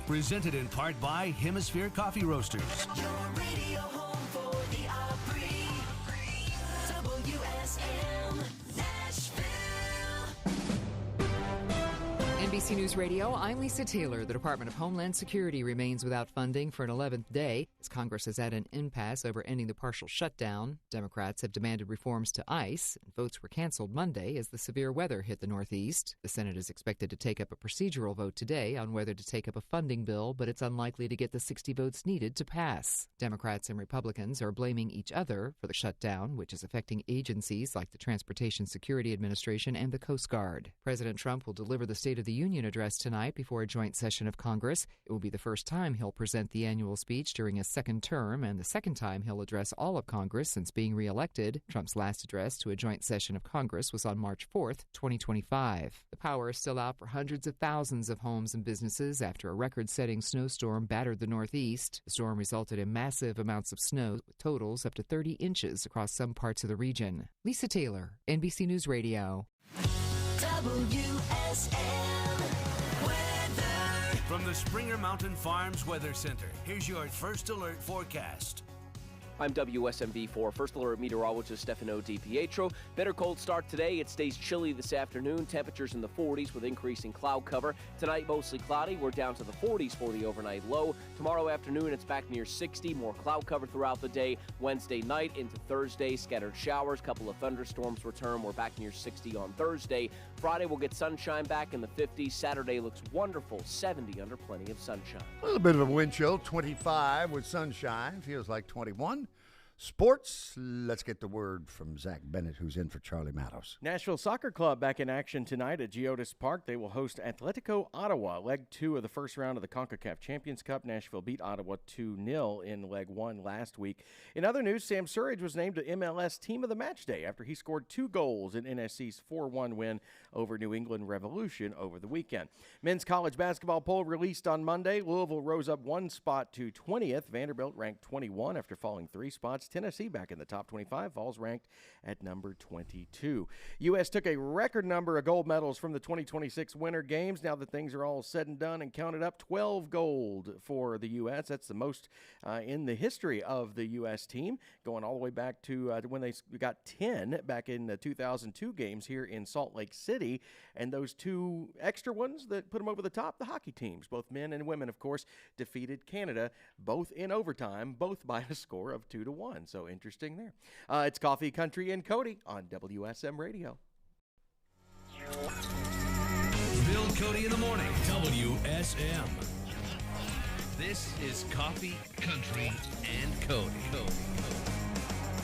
Presented in part by Hemisphere Coffee Roasters. Your radio home for the Opry. WSM Nashville. NBC News Radio, I'm Lisa Taylor. The Department of Homeland Security remains without funding for an 11th day as Congress is at an impasse over ending the partial shutdown. Democrats have demanded reforms to ICE, and votes were canceled Monday as the severe weather hit the Northeast. The Senate is expected to take up a procedural vote today on whether to take up a funding bill, but it's unlikely to get the 60 votes needed to pass. Democrats and Republicans are blaming each other for the shutdown, which is affecting agencies like the Transportation Security Administration and the Coast Guard. President Trump will deliver the State of the Union address tonight before a joint session of Congress. It will be the first time he'll present the annual speech during his second term and the second time he'll address all of Congress since being reelected. Trump's last address to a joint session of Congress was on March 4th, 2025. The power is still out for hundreds of thousands of homes and businesses after a record-setting snowstorm battered the Northeast. The storm resulted in massive amounts of snow, with totals up to 30 inches across some parts of the region. Lisa Taylor, NBC News Radio. WSM Weather. From the Springer Mountain Farms Weather Center, here's your first alert forecast. I'm WSMV4 First Alert Meteorologist Stefano DiPietro. Better cold start today. It stays chilly this afternoon. Temperatures in the 40s with increasing cloud cover. Tonight, mostly cloudy. We're down to the 40s for the overnight low. Tomorrow afternoon, it's back near 60. More cloud cover throughout the day. Wednesday night into Thursday, scattered showers. Couple of thunderstorms return. We're back near 60 on Thursday. Friday, we'll get sunshine back in the 50s. Saturday looks wonderful. 70 under plenty of sunshine. A little bit of a wind chill, 25 with sunshine. Feels like 21. Sports, let's get the word from Zach Bennett, who's in for Charlie Mattos. Nashville Soccer Club back in action tonight at Geodis Park. They will host Atletico Ottawa, leg 2 of the first round of the CONCACAF Champions Cup. Nashville beat Ottawa 2-0 in leg 1 last week. In other news, Sam Surridge was named to MLS Team of the Match Day after he scored 2 goals in NSC's 4-1 win over New England Revolution over the weekend. Men's college basketball poll released on Monday. Louisville rose up 1 spot to 20th. Vanderbilt ranked 21 after falling 3 spots. Tennessee back in the top 25, falls ranked at number 22. U.S. took a record number of gold medals from the 2026 Winter Games. Now that things are all said and done and counted up, 12 gold for the U.S. That's the most in the history of the U.S. team, going all the way back to when they got 10 back in the 2002 games here in Salt Lake City. And those 2 extra ones that put them over the top, the hockey teams, both men and women, of course, defeated Canada, both in overtime, both by a score of 2-1. So interesting there. It's Coffee, Country, and Cody on WSM Radio. Bill Cody in the morning, WSM. This is Coffee, Country, and Cody.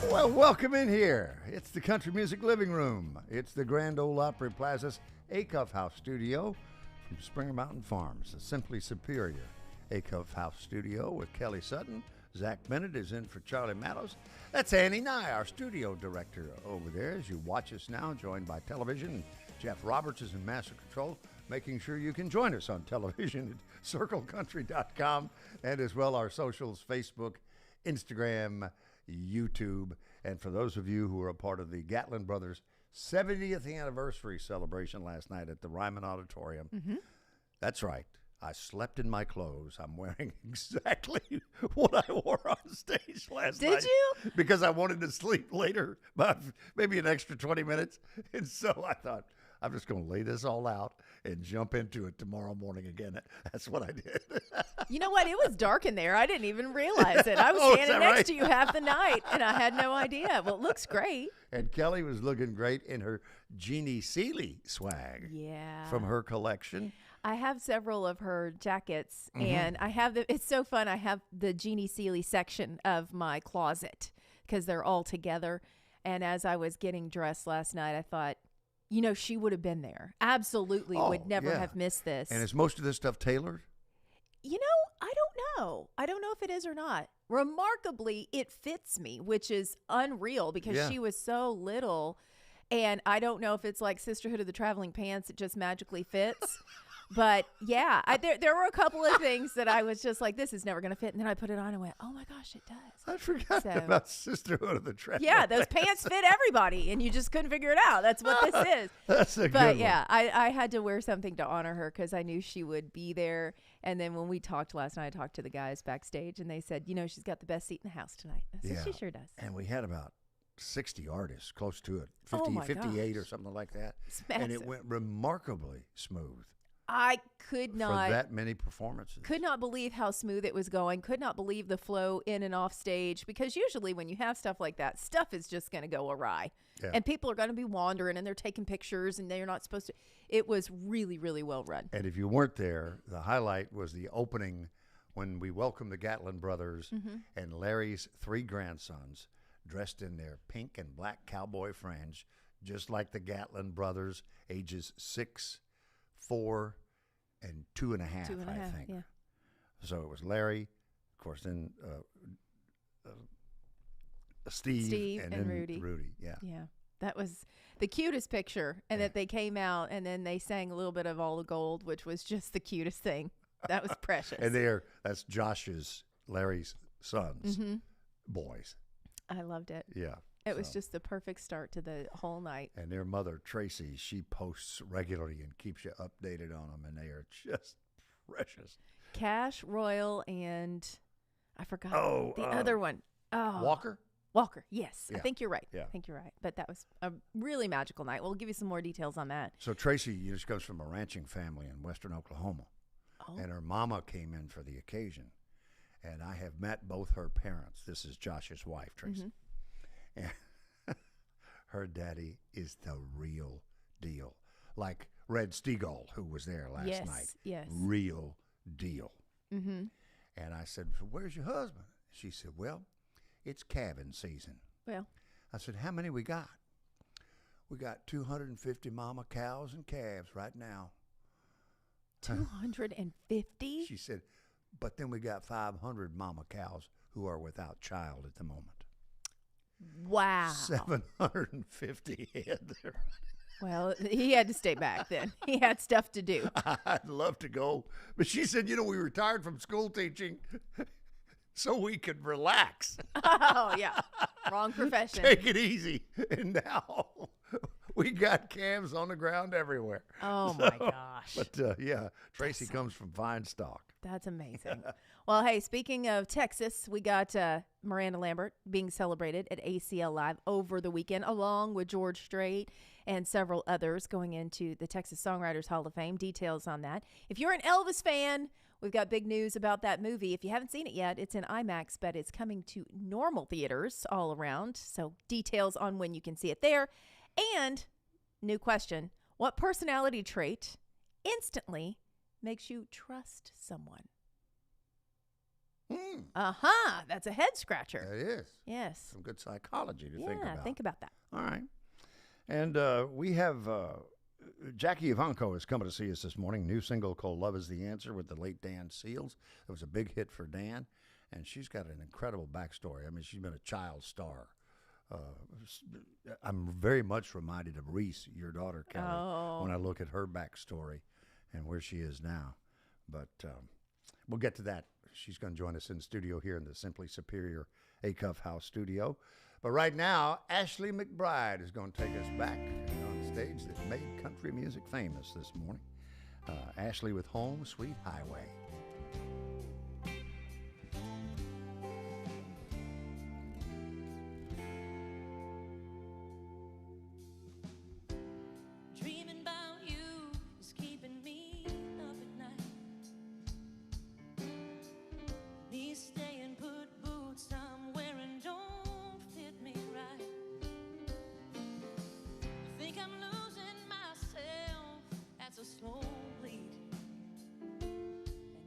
Well, welcome in here. It's the Country Music Living Room. It's the Grand Ole Opry Plaza's Acuff House Studio from Springer Mountain Farms, a simply superior Acuff House Studio with Kelly Sutton. Zach Bennett is in for Charlie Mattos. That's Annie Nye, our studio director over there, as you watch us now, joined by television. Jeff Roberts is in Master Control, making sure you can join us on television at circlecountry.com, and as well our socials, Facebook, Instagram, YouTube. And for those of you who are a part of the Gatlin Brothers 70th anniversary celebration last night at the Ryman Auditorium, that's right. I slept in my clothes. I'm wearing exactly what I wore on stage last night. Did you? Because I wanted to sleep later, but maybe an extra 20 minutes. And so I thought, I'm just going to lay this all out and jump into it tomorrow morning again. That's what I did. You know what? It was dark in there. I didn't even realize it. I was Oh, is standing that next right? to you half the night, and I had no idea. Well, it looks great. And Kelly was looking great in her Jeannie Seeley swag Yeah. from her collection. I have several of her jackets, and I have it's so fun. I have the Jeannie Seeley section of my closet because they're all together. And as I was getting dressed last night, I thought, you know, she would have been there. Absolutely would never yeah. have missed this. And is most of this stuff tailored? You know, I don't know. I don't know if it is or not. Remarkably, it fits me, which is unreal because she was so little. And I don't know if it's like Sisterhood of the Traveling Pants. It just magically fits. But yeah, there were a couple of things that I was just like, this is never going to fit. And then I put it on and went, oh my gosh, it does. I forgot about Sisterhood of the Traveling Yeah, those pants fit everybody and you just couldn't figure it out. That's what this is. That's a good But one. yeah, I had to wear something to honor her because I knew she would be there. And then when we talked last night, I talked to the guys backstage, and they said, she's got the best seat in the house tonight. I said, she sure does. And we had about 60 artists, close to it, Oh my 58 gosh. or something like that. It's And it massive. went remarkably smooth I could for not. that many performances. Could not believe how smooth it was going. Could not believe the flow in and off stage, because usually when you have stuff like that, stuff is just going to go awry. Yeah. And people are going to be wandering and they're taking pictures and they're not supposed to. It was really, really well run. And if you weren't there, the highlight was the opening when we welcomed the Gatlin brothers and Larry's 3 grandsons dressed in their pink and black cowboy fringe, just like the Gatlin brothers, ages 6, 4, and 2.5, I think. Yeah. So it was Larry, of course, then Steve, and then Rudy. Yeah. Yeah. That was the cutest picture. And that they came out and then they sang a little bit of All the Gold, which was just the cutest thing. That was precious. And that's Josh's, Larry's sons, boys. I loved it. Yeah. It was so. just the perfect start to the whole night. And their mother, Tracy, she posts regularly and keeps you updated on them, and they are just precious. Cash, Royal, and I forgot the Oh, other one. Oh, Walker? Yes. I Yeah. think you're right. Yeah. I think you're right. But that was a really magical night. We'll give you some more details on that. So Tracy just comes from a ranching family in western Oklahoma. Oh. And her mama came in for the occasion. And I have met both her parents. This is Josh's wife, Tracy. And her daddy is the real deal. Like Red Stegall, who was there last night. Yes. Real deal. Mm-hmm. And I said, so where's your husband? She said, well, it's calving season. Well, I said, how many we got? We got 250 mama cows and calves right now. 250? She said, but then we got 500 mama cows who are without child at the moment. Wow. 750 head there. Well, he had to stay back then. He had stuff to do. I'd love to go. But she said, we retired from school teaching so we could relax. Oh, yeah. Wrong profession. Take it easy. And now we got calves on the ground everywhere. Oh, my gosh. But, yeah, Tracy comes from fine stock. That's amazing. Well, hey, speaking of Texas, we got Miranda Lambert being celebrated at ACL Live over the weekend, along with George Strait and several others going into the Texas Songwriters Hall of Fame. Details on that. If you're an Elvis fan, we've got big news about that movie. If you haven't seen it yet, it's in IMAX, but it's coming to normal theaters all around. So details on when you can see it there. And new question, what personality trait instantly makes you trust someone? That's a head scratcher. It is. Yes. Some good psychology to think about. Yeah, think about that. All right. And we have Jackie Ivanko is coming to see us this morning. New single called Love is the Answer with the late Dan Seals. It was a big hit for Dan, and she's got an incredible backstory. I mean, she's been a child star. I'm very much reminded of Reese, your daughter, Kelly, when I look at her backstory and where she is now. But we'll get to that. She's going to join us in the studio here in the Simply Superior Acuff House studio. But right now, Ashley McBride is going to take us back on stage that made country music famous this morning. Ashley with Home Sweet Highway. Dreaming about you is keeping me up at night. These stay and put boots I'm wearing don't fit me right. I think I'm losing myself, that's a slow bleed. And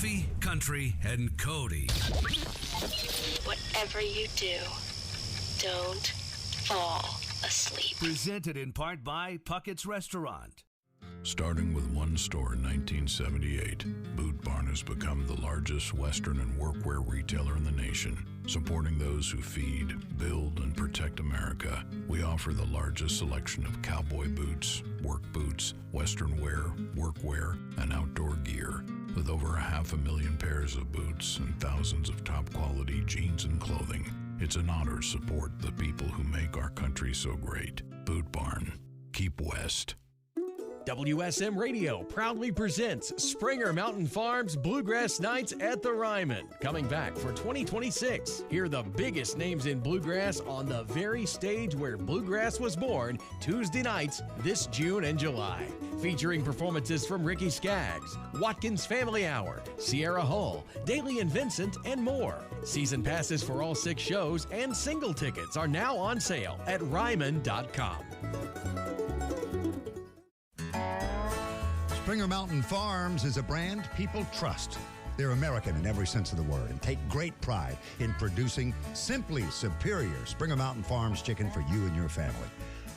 Coffee, Country, and Cody. Whatever you do, don't fall asleep. Presented in part by Puckett's Restaurant. Starting with one store in 1978, Boot Barn has become the largest Western and workwear retailer in the nation. Supporting those who feed, build, and protect America, we offer the largest selection of cowboy boots, work boots, Western wear, workwear, and outdoor gear. With over 500,000 pairs of boots and thousands of top-quality jeans and clothing, it's an honor to support the people who make our country so great. Boot Barn. Keep West. WSM Radio proudly presents Springer Mountain Farms Bluegrass Nights at the Ryman, coming back for 2026. Hear the biggest names in bluegrass on the very stage where bluegrass was born, Tuesday nights this June and July. Featuring performances from Ricky Skaggs, Watkins Family Hour, Sierra Hull, Daly and Vincent, and more. Season passes for all 6 shows and single tickets are now on sale at Ryman.com. Springer Mountain Farms is a brand people trust. They're American in every sense of the word and take great pride in producing simply superior Springer Mountain Farms chicken for you and your family.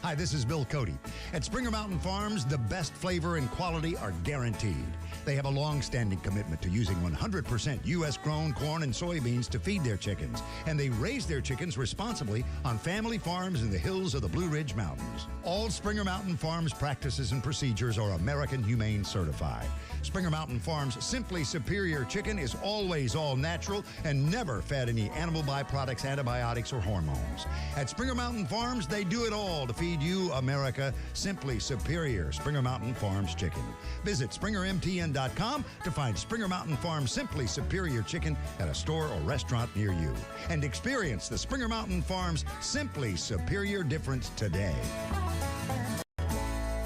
Hi, this is Bill Cody. At Springer Mountain Farms, the best flavor and quality are guaranteed. They have a long-standing commitment to using 100% U.S.-grown corn and soybeans to feed their chickens, and they raise their chickens responsibly on family farms in the hills of the Blue Ridge Mountains. All Springer Mountain Farms practices and procedures are American Humane certified. Springer Mountain Farms' Simply Superior Chicken is always all natural and never fed any animal byproducts, antibiotics, or hormones. At Springer Mountain Farms, they do it all to feed you, America, Simply Superior Springer Mountain Farms Chicken. Visit SpringerMTN.com to find Springer Mountain Farms Simply Superior Chicken at a store or restaurant near you. And experience the Springer Mountain Farms Simply Superior difference today.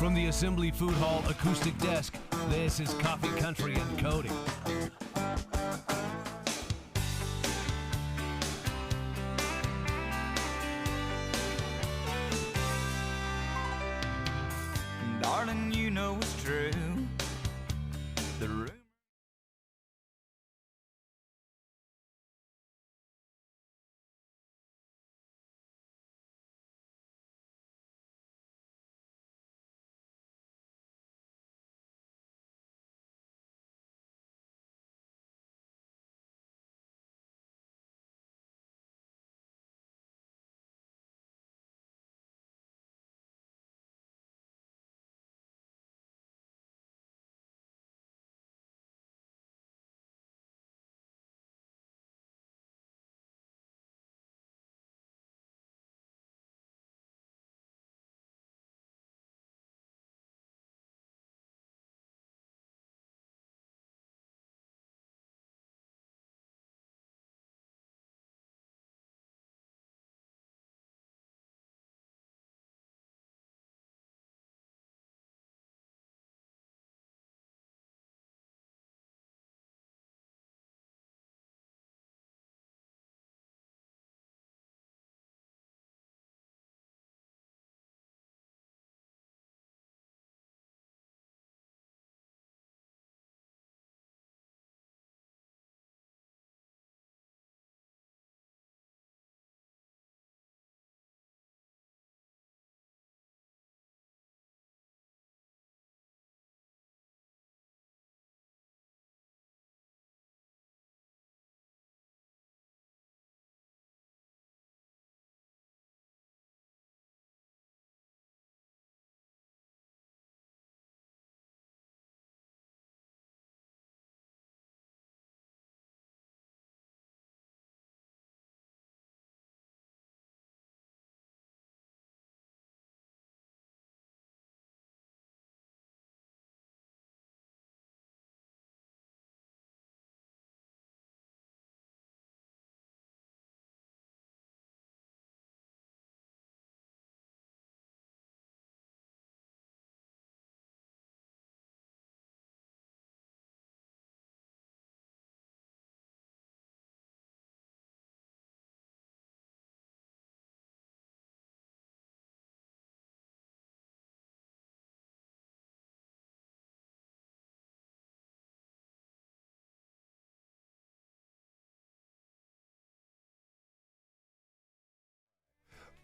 From the Assembly Food Hall acoustic desk, this is Coffee, Country, and Cody. Darling, you know it's true. The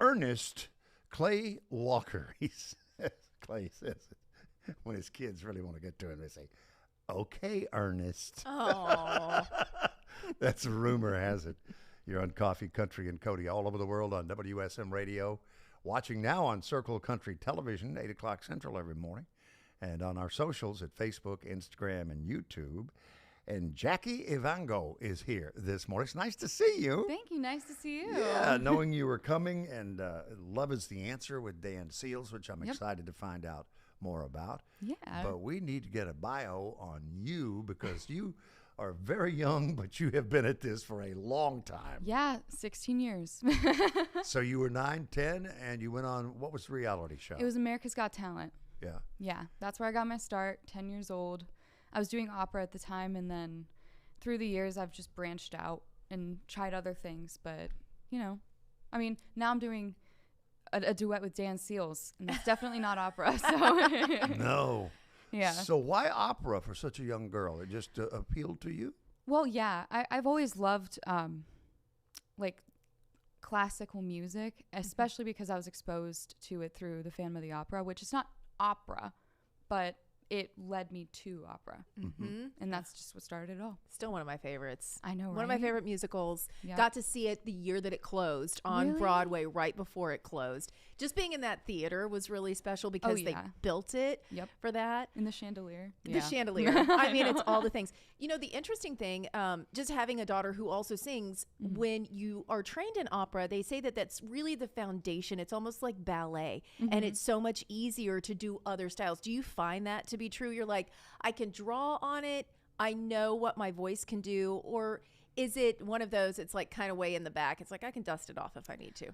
Ernest Clay Walker. Clay says it when his kids really want to get to him. They say, "Okay, Ernest." Oh. That's a rumor has it. You're on Coffee, Country, and Cody all over the world on WSM Radio. Watching now on Circle Country Television, 8 o'clock Central every morning. And on our socials at Facebook, Instagram, and YouTube. And Jackie Ivango is here this morning. It's nice to see you. Thank you. Nice to see you. Yeah, knowing you were coming. And Love is the Answer with Dan Seals, which I'm excited to find out more about. Yeah. But we need to get a bio on you because you are very young, but you have been at this for a long time. Yeah, 16 years. So you were 9, 10, and you went on, what was the reality show? It was America's Got Talent. Yeah. Yeah, that's where I got my start, 10 years old. I was doing opera at the time, and then through the years, I've just branched out and tried other things. But, you know, I mean, now I'm doing a duet with Dan Seals, and that's definitely not opera. So No. Yeah. So why opera for such a young girl? It just appealed to you? Well, yeah, I've always loved like classical music, especially because I was exposed to it through the Phantom of the Opera, which is not opera, but it led me to opera. Mm-hmm. And that's just what started it all. Still one of my favorites. I know, right? One of my favorite musicals. Yep. Got to see it the year that it closed on Really? Broadway, right before it closed. Just being in that theater was really special because they built it for that. In the chandelier. The chandelier. I mean, it's all the things. You know, the interesting thing, just having a daughter who also sings, when you are trained in opera, they say that that's really the foundation. It's almost like ballet, and it's so much easier to do other styles. Do you find that to be true? You're like, I can draw on it. I know what my voice can do. Or is it one of those, it's like kind of way in the back? It's like, I can dust it off if I need to.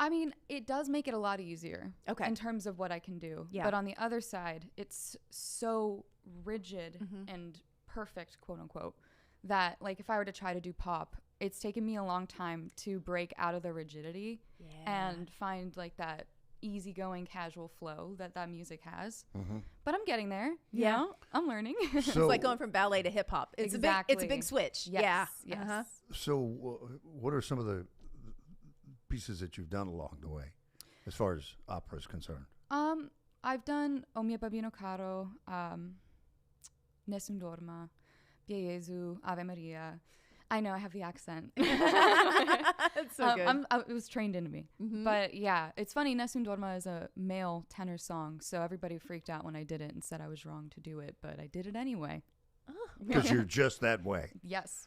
I mean, it does make it a lot easier in terms of what I can do. Yeah. But on the other side, it's so rigid and perfect, quote unquote, that like if I were to try to do pop, it's taken me a long time to break out of the rigidity and find like that easygoing casual flow that music has. But I'm getting there. You know? I'm learning. So, it's like going from ballet to hip hop. It's a big switch. Yes. So what are some of the pieces that you've done along the way as far as opera is concerned? I've done O mio bambino caro, Nessun dorma, Pie Jesu, Ave Maria. I know I have the accent. That's so good. It was trained into me. But yeah, it's funny. Nessun dorma is a male tenor song, so everybody freaked out when I did it and said I was wrong to do it, but I did it anyway. Because you're just that way. Yes.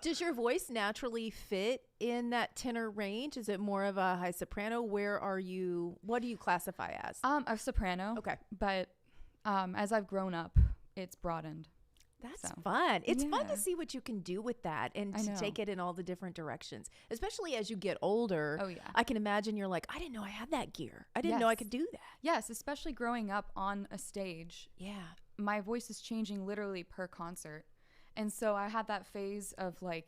Does your voice naturally fit in that tenor range? Is it more of a high soprano? What do you classify as? A soprano. Okay. But as I've grown up, it's broadened. That's fun. It's fun to see what you can do with that and to take it in all the different directions, especially as you get older. Oh, yeah. I can imagine you're like, I didn't know I had that gear. I didn't know I could do that. Yes, especially growing up on a stage. Yeah. My voice is changing literally per concert. And so I had that phase of like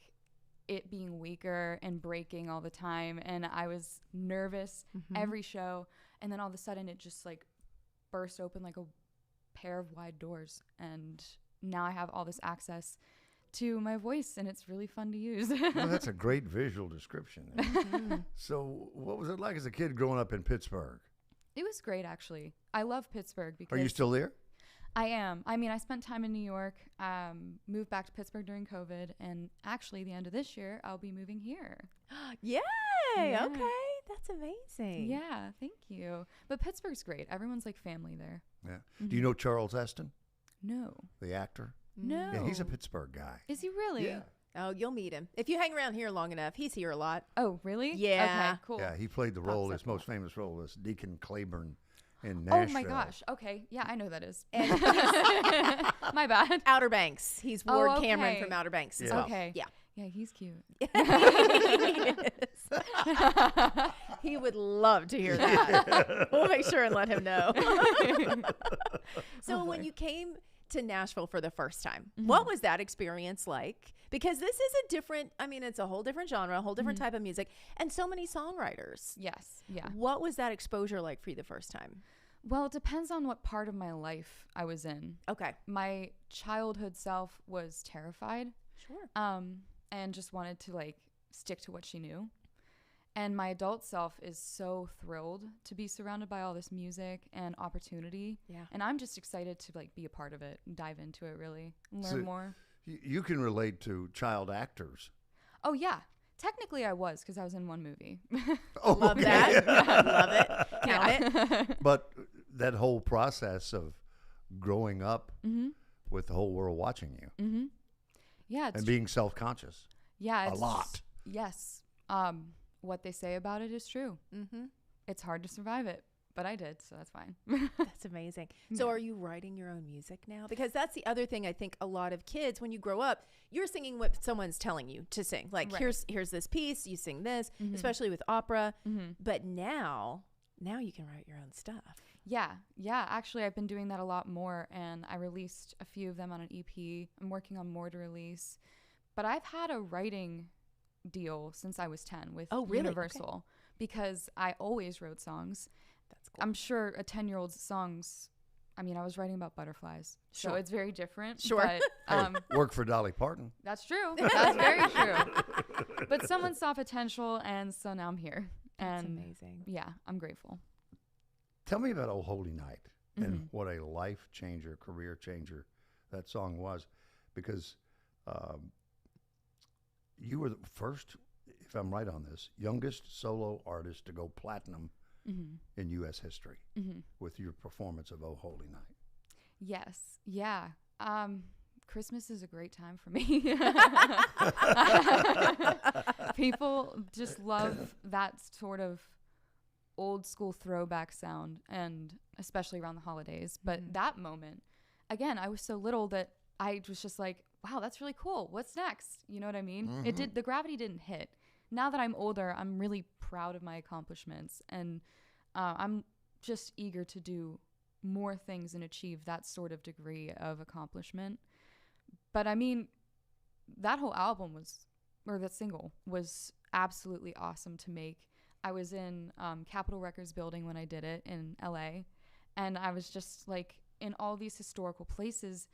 it being weaker and breaking all the time. And I was nervous every show. And then all of a sudden it just like burst open like a pair of wide doors. And now I have all this access to my voice, and it's really fun to use. Well, that's a great visual description. So what was it like as a kid growing up in Pittsburgh? It was great, actually. I love Pittsburgh because... Are you still there? I am. I mean, I spent time in New York, moved back to Pittsburgh during COVID, and actually the end of this year, I'll be moving here. Yay! Yeah. Okay. That's amazing. Yeah, thank you. But Pittsburgh's great. Everyone's like family there. Yeah. Do you know Charles Esten? No. The actor? No. Yeah, he's a Pittsburgh guy. Is he really? Yeah. Oh, you'll meet him. If you hang around here long enough, he's here a lot. Oh, really? Yeah. Okay, cool. Yeah, he played the role, his most famous role was Deacon Claiborne in Nashville. Oh my gosh. Okay. Yeah, I know who that is. My bad. Outer Banks. He's Ward Cameron from Outer Banks as well. Okay. Yeah. Yeah, he's cute. He would love to hear that. We'll make sure and let him know. So when you came to Nashville for the first time, what was that experience like? Because this is a different, I mean, it's a whole different genre, a whole different type of music, and so many songwriters. Yes. Yeah. What was that exposure like for you the first time? Well, it depends on what part of my life I was in. Okay. My childhood self was terrified. Sure. And just wanted to like stick to what she knew. And my adult self is so thrilled to be surrounded by all this music and opportunity. Yeah. And I'm just excited to like be a part of it, and dive into it really, and learn more. You can relate to child actors. Oh yeah. Technically I was, because I was in one movie. Oh, Love that. Love it. Count it. But that whole process of growing up Mm-hmm. with the whole world watching you Mm-hmm. Yeah. and being self-conscious. Yeah. A lot. Yes. What they say about it is true. Mm-hmm. It's hard to survive it, but I did, so that's fine. That's amazing. So Yeah. are you writing your own music now? Because that's the other thing I think a lot of kids, when you grow up, you're singing what someone's telling you to sing. Like, Right. here's this piece, you sing this, Mhm. especially with opera. Mhm. But now you can write your own stuff. Yeah. Actually, I've been doing that a lot more, and I released a few of them on an EP. I'm working on more to release. But I've had a writing deal since I was 10 with Universal, because I always wrote songs. That's cool. I'm sure a 10-year-old's songs, I mean, I was writing about butterflies. So Sure. it's very different. Sure. But, Work for Dolly Parton. that's true. That's very true. But someone saw potential, and so now I'm here. That's And amazing. yeah, I'm grateful. Tell me about Oh Holy Night Mm-hmm. and what a life changer, career changer that song was, because you were the first, if I'm right on this, youngest solo artist to go platinum Mm-hmm. in U.S. history Mm-hmm. with your performance of Oh Holy Night. Yes. Yeah. Christmas is a great time for me. People just love that sort of old school throwback sound, and especially around the holidays. But that moment, again, I was so little that I was just like, wow, that's really cool. What's next? You know what I mean? The gravity didn't hit. Now that I'm older, I'm really proud of my accomplishments, and I'm just eager to do more things and achieve that sort of degree of accomplishment. But I mean, that whole album that single was absolutely awesome to make. I was in Capitol Records building when I did it in LA, and I was just like in all these historical places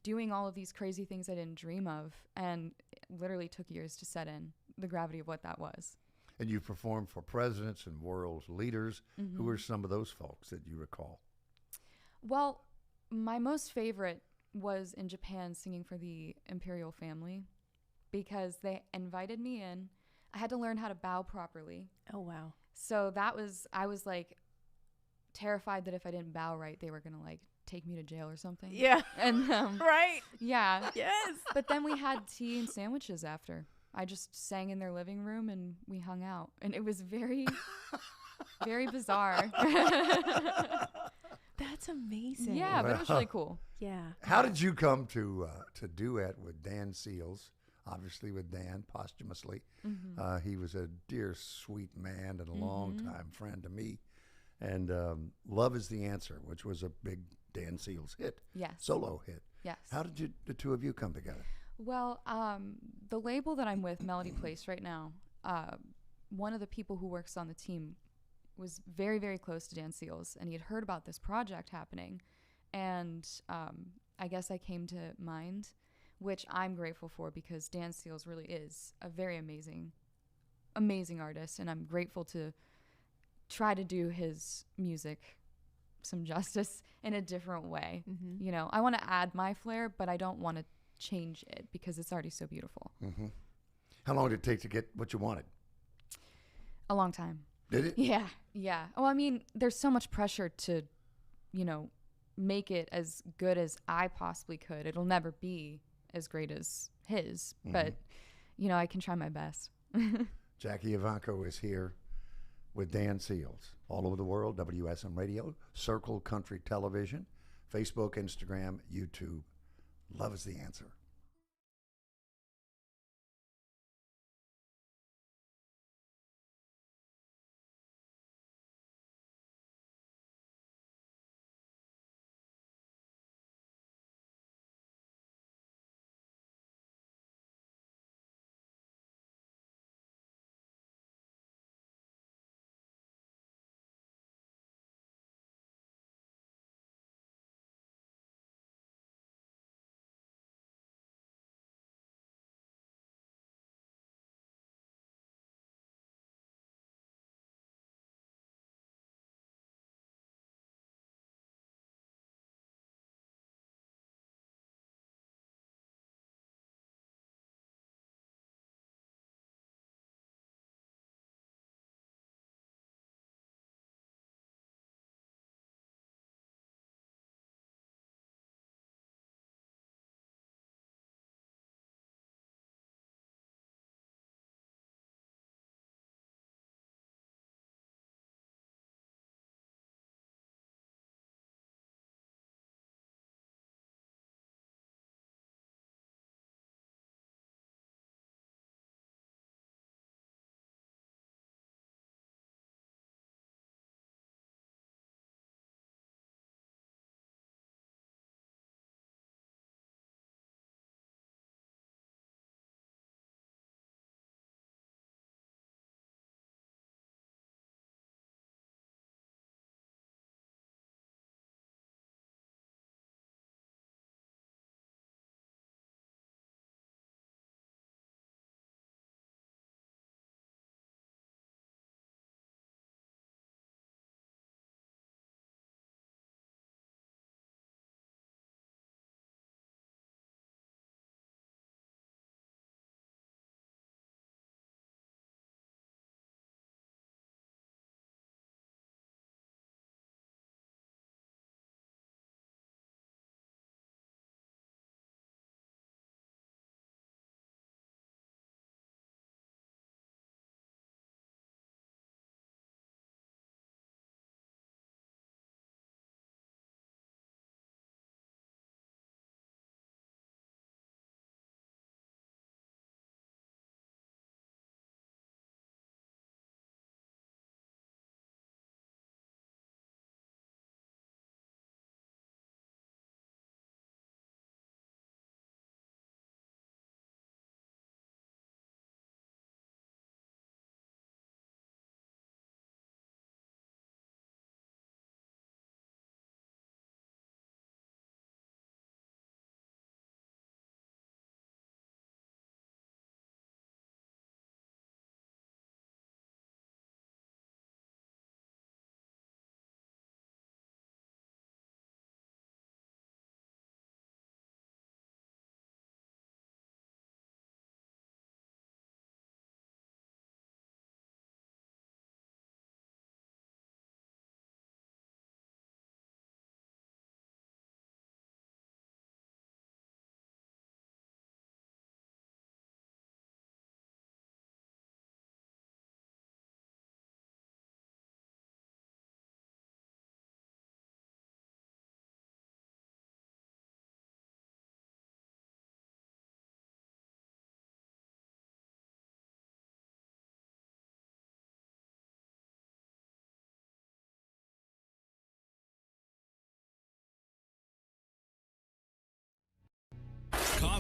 doing all of these crazy things I didn't dream of, and it literally took years to set in the gravity of what that was. And you performed for presidents and world leaders. Mm-hmm. Who were some of those folks that you recall? Well, my most favorite was in Japan singing for the imperial family, because they invited me in. I had to learn how to bow properly. Oh, wow. So I was like terrified that if I didn't bow right, they were going to like take me to jail or something. Yeah. And Right. yeah. Yes. But then we had tea and sandwiches after. I just sang in their living room and we hung out, and it was very very bizarre. That's amazing. Yeah, but it was really cool. Yeah. How did you come to duet with Dan Seals? Obviously with Dan posthumously. Mm-hmm. He was a dear, sweet man and a longtime friend to me. And Love is the Answer, which was a big Dan Seals hit. Yes. Solo hit. Yes. How did the two of you come together? Well, the label that I'm with, Melody Place, right now, one of the people who works on the team was very, very close to Dan Seals, and he had heard about this project happening. And I guess I came to mind, which I'm grateful for, because Dan Seals really is a very amazing, amazing artist, and I'm grateful to try to do his music some justice in a different way. Mm-hmm. You know, I want to add my flair, but I don't want to change it because it's already so beautiful. Mm-hmm. How long did it take to get what you wanted? A long time. Did it? Yeah. Well, I mean, there's so much pressure to, you know, make it as good as I possibly could. It'll never be as great as his, but, you know, I can try my best. Jackie Ivanko is here with Dan Seals. All over the world, WSM Radio, Circle Country Television, Facebook, Instagram, YouTube. Love is the answer.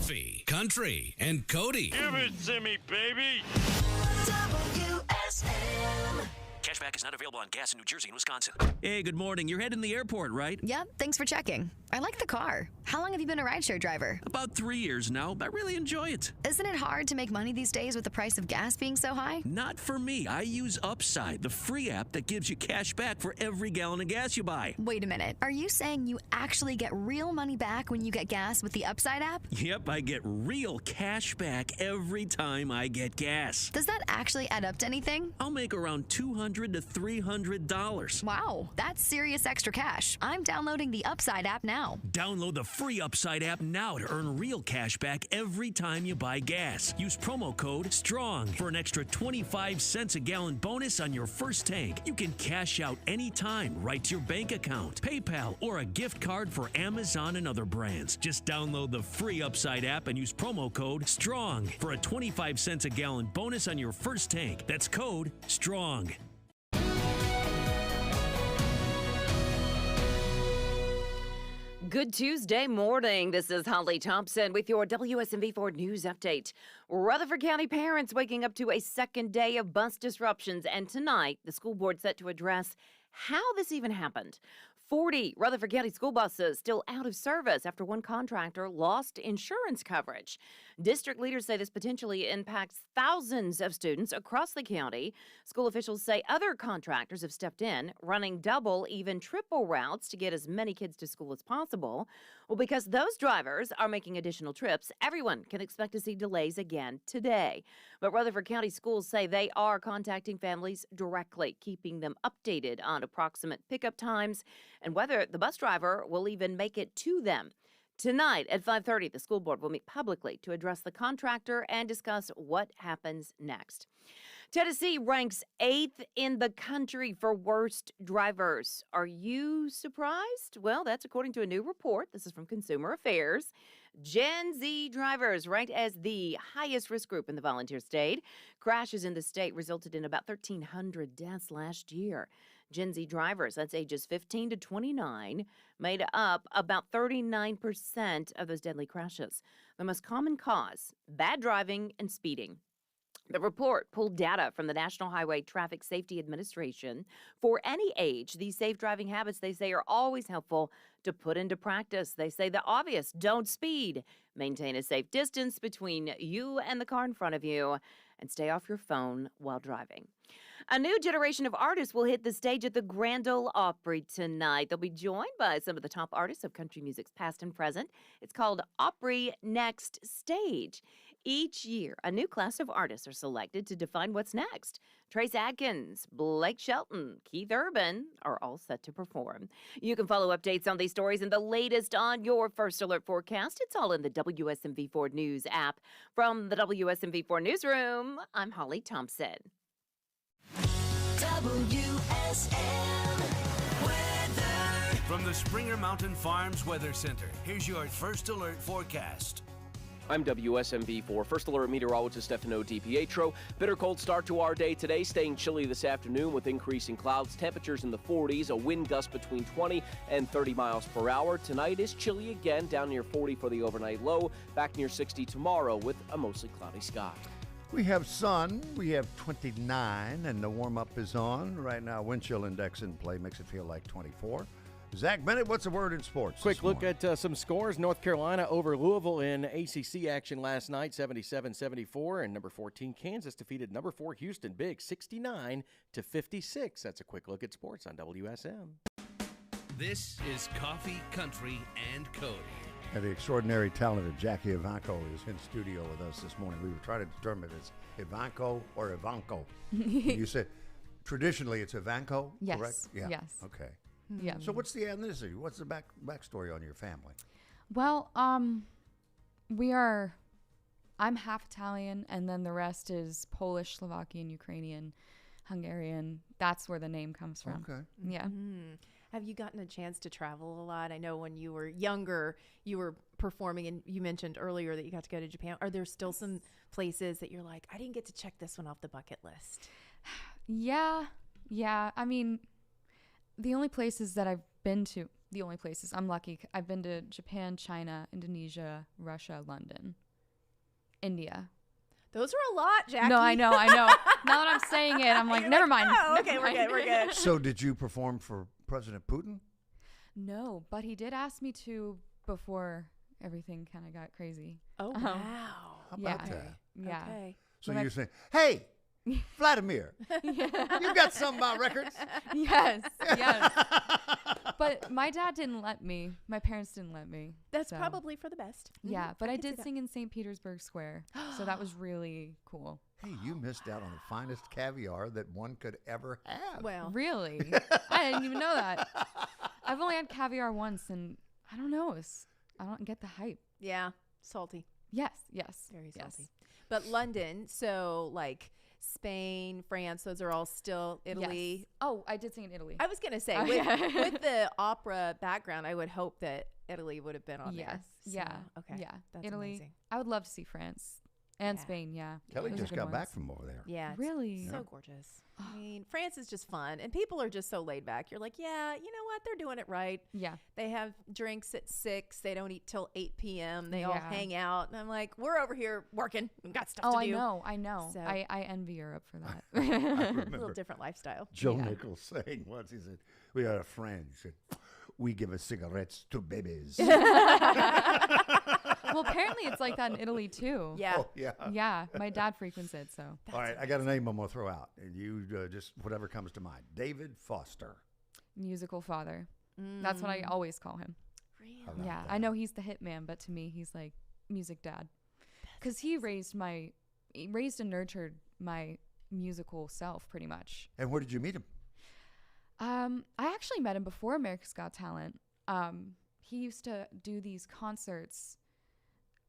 Coffee, Country, and Cody. Give it to me, baby. WSM. Cashback is not available on gas in New Jersey and Wisconsin. Hey, good morning. You're heading to the airport, right? Yep, thanks for checking. I like the car. How long have you been a rideshare driver? About 3 years now. I really enjoy it. Isn't it hard to make money these days with the price of gas being so high? Not for me. I use Upside, the free app that gives you cash back for every gallon of gas you buy. Wait a minute. Are you saying you actually get real money back when you get gas with the Upside app? Yep, I get real cash back every time I get gas. Does that actually add up to anything? I'll make around $200 to $300. Wow, that's serious extra cash. I'm downloading the Upside app now. Download the free Upside app now to earn real cash back every time you buy gas. Use promo code STRONG for an extra 25 cents a gallon bonus on your first tank. You can cash out anytime right to your bank account, PayPal, or a gift card for Amazon and other brands. Just download the free Upside app and use promo code STRONG for a 25 cents a gallon bonus on your first tank. That's code STRONG. Good Tuesday morning. This is Holly Thompson with your WSMV4 News Update. Rutherford County parents waking up to a second day of bus disruptions, and tonight the school board set to address how this even happened. 40 Rutherford County school buses still out of service after one contractor lost insurance coverage. District leaders say this potentially impacts thousands of students across the county. School officials say other contractors have stepped in, running double, even triple routes to get as many kids to school as possible. Well, because those drivers are making additional trips, everyone can expect to see delays again today. But Rutherford County schools say they are contacting families directly, keeping them updated on approximate pickup times and whether the bus driver will even make it to them. Tonight at 5:30, the school board will meet publicly to address the contractor and discuss what happens next. Tennessee ranks 8th in the country for worst drivers. Are you surprised? Well, that's according to a new report. This is from Consumer Affairs. Gen Z drivers ranked as the highest risk group in the volunteer state. Crashes in the state resulted in about 1,300 deaths last year. Gen Z drivers, that's ages 15 to 29, made up about 39% of those deadly crashes. The most common cause, bad driving and speeding. The report pulled data from the National Highway Traffic Safety Administration. For any age, these safe driving habits, they say, are always helpful to put into practice. They say the obvious: don't speed, maintain a safe distance between you and the car in front of you, and stay off your phone while driving. A new generation of artists will hit the stage at the Grand Ole Opry tonight. They'll be joined by some of the top artists of country music's past and present. It's called Opry Next Stage. Each year, a new class of artists are selected to define what's next. Trace Adkins, Blake Shelton, Keith Urban are all set to perform. You can follow updates on these stories and the latest on your First Alert forecast. It's all in the WSMV4 News app. From the WSMV4 Newsroom, I'm Holly Thompson. WSM weather. From the Springer Mountain Farms Weather Center, here's your First Alert forecast. I'm WSMV4 First Alert meteorologist Stefano DiPietro. Bitter cold start to our day today, staying chilly this afternoon with increasing clouds. Temperatures in the 40s, a wind gust between 20 and 30 miles per hour. Tonight is chilly again, down near 40 for the overnight low, back near 60 tomorrow with a mostly cloudy sky. We have sun, we have 29, and the warm-up is on. Right now, wind chill index in play makes it feel like 24. Zach Bennett, what's the word in sports? Quick look at some scores. North Carolina over Louisville in ACC action last night, 77-74. And number 14, Kansas defeated number 4, Houston big, 69-56. That's a quick look at sports on WSM. This is Coffee, Country, and Cody. And the extraordinary talented Jackie Ivanko is in studio with us this morning. We were trying to determine if it's Ivanko or Ivanko. You said traditionally it's Ivanko, yes. correct? Yeah. Yes. Okay. Yeah. So what's the ethnicity? What's the backstory on your family? Well, I'm half Italian, and then the rest is Polish, Slovakian, Ukrainian, Hungarian. That's where the name comes from. Okay. Yeah. Mm-hmm. Have you gotten a chance to travel a lot? I know when you were younger, you were performing, and you mentioned earlier that you got to go to Japan. Are there still some places that you're like, I didn't get to check this one off the bucket list? Yeah. I mean, the only places that I've been to, the only places. I'm lucky. I've been to Japan, China, Indonesia, Russia, London, India. Those are a lot, Jackie. No, I know. Now that I'm saying it, I'm like, never mind. Oh, okay, we're good. So did you perform for President Putin? No, but he did ask me to before everything kind of got crazy. Oh, wow. How about that? Yeah. Okay. So you're saying, hey, Vladimir, you got something about records? Yes. But my dad didn't let me. My parents didn't let me. That's probably for the best. Yeah, but I can see did that. sing in St. Petersburg Square, so that was really cool. Hey, you missed out on the finest caviar that one could ever have. Well, really? I didn't even know that. I've only had caviar once, and I don't know. I don't get the hype. Yeah, salty. Yes. Very salty. But London, so like Spain, France, those are all still Italy. Yes. Oh, I did sing in Italy. I was going to say, with the opera background, I would hope that Italy would have been on there. Yes. So, okay. Yeah. That's Italy. amazing. I would love to see France and Spain. Yeah. Kelly Those are just good got back ones. from over there. Yeah. It's Really? so gorgeous. I mean, France is just fun, and people are just so laid back. You're like, yeah, you know what? They're doing it right. Yeah. They have drinks at 6. They don't eat till 8 p.m. They all Yeah. hang out. And I'm like, we're over here working. We've got stuff to do. I know. So- I envy Europe for that. I A little remember different lifestyle. Joe Nichols saying once, he said, we had a friend. He said, we give us cigarettes to babies. Well, apparently it's like that in Italy too. Yeah. Oh, yeah. Yeah. My dad frequents it, so. All right, I got a name I'm going to throw out. And you just, whatever comes to mind. David Foster. Musical father. That's what I always call him. Really? How about Yeah. that? I know he's the hitman, but to me, he's like music dad. Because he raised and nurtured my musical self pretty much. And where did you meet him? I actually met him before America's Got Talent. He used to do these concerts,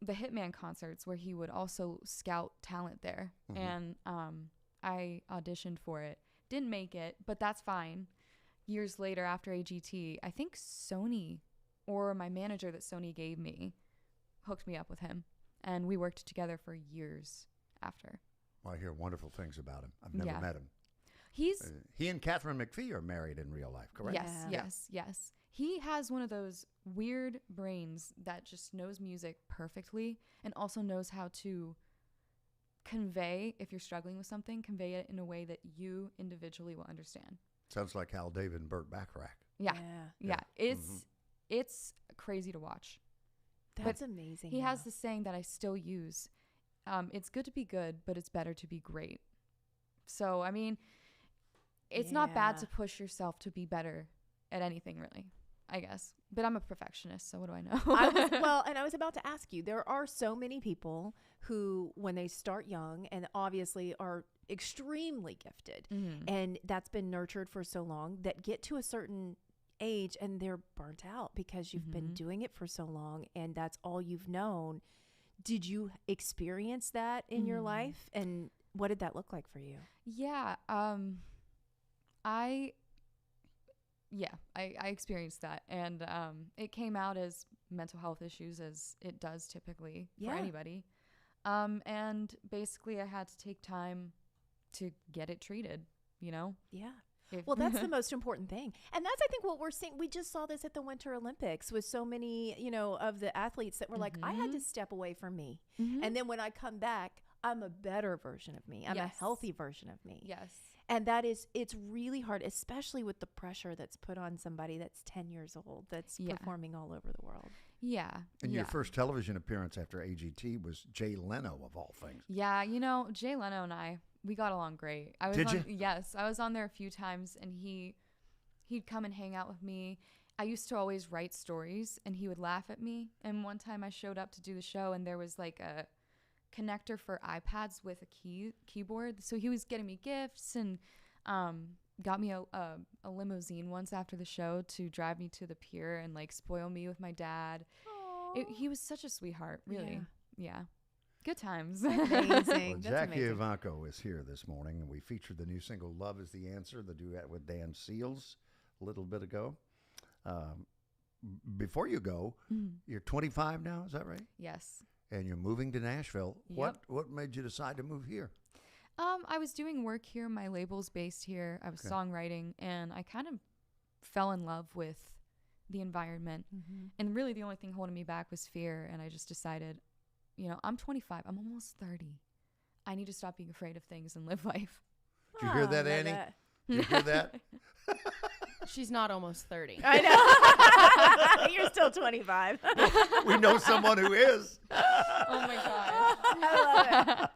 the Hitman concerts, where he would also scout talent there. Mhm. And I auditioned for it. Didn't make it, but that's fine. Years later, after AGT, I think Sony, or my manager that Sony gave me, hooked me up with him. And we worked together for years after. Well, I hear wonderful things about him. I've never Yeah. met him. He's He and Catherine McPhee are married in real life, correct? Yes. He has one of those weird brains that just knows music perfectly and also knows how to convey, if you're struggling with something, convey it in a way that you individually will understand. Sounds like Hal David and Burt Bacharach. Yeah. Yeah. It's crazy to watch. That's But amazing. He has this saying that I still use. It's good to be good, but it's better to be great. So, I mean, it's not bad Yeah. to push yourself to be better at anything, really, I guess. But I'm a perfectionist, so what do I know? And I was about to ask you, there are so many people who, when they start young and obviously are extremely gifted, and that's been nurtured for so long, that get to a certain age and they're burnt out because you've been doing it for so long and that's all you've known. Did you experience that in your life? And what did that look like for you? Yeah. I experienced that, and it came out as mental health issues, as it does typically for anybody. And basically I had to take time to get it treated, you know? Yeah. Well, that's the most important thing. And that's, I think, what we're seeing. We just saw this at the Winter Olympics with so many, of the athletes that were like, I had to step away from me. And then when I come back, I'm a better version of me. I'm a healthy version of me. Yes. And it's really hard, especially with the pressure that's put on somebody that's 10 years old, that's performing all over the world. Yeah. And your first television appearance after AGT was Jay Leno, of all things. Yeah, Jay Leno and we got along great. Did you? Yes, I was on there a few times, and he'd come and hang out with me. I used to always write stories, and he would laugh at me. And one time I showed up to do the show, and there was like a connector for iPads with a keyboard. So he was getting me gifts and got me a limousine once after the show to drive me to the pier and like spoil me with my dad. He was such a sweetheart, really. Yeah. Good times. Amazing. Well, Jackie Ivanko is here this morning, and we featured the new single "Love Is the Answer," the duet with Dan Seals a little bit ago. Before you go, you're 25 now, is that right? Yes. And you're moving to Nashville. Yep. What made you decide to move here? I was doing work here. My label's based here. I was songwriting, and I kind of fell in love with the environment. And really the only thing holding me back was fear. And I just decided, I'm 25. I'm almost 30. I need to stop being afraid of things and live life. Did you hear that, Annie? Did you hear that? She's not almost 30. I know. You're still 25. We know someone who is. Oh my God. I love it.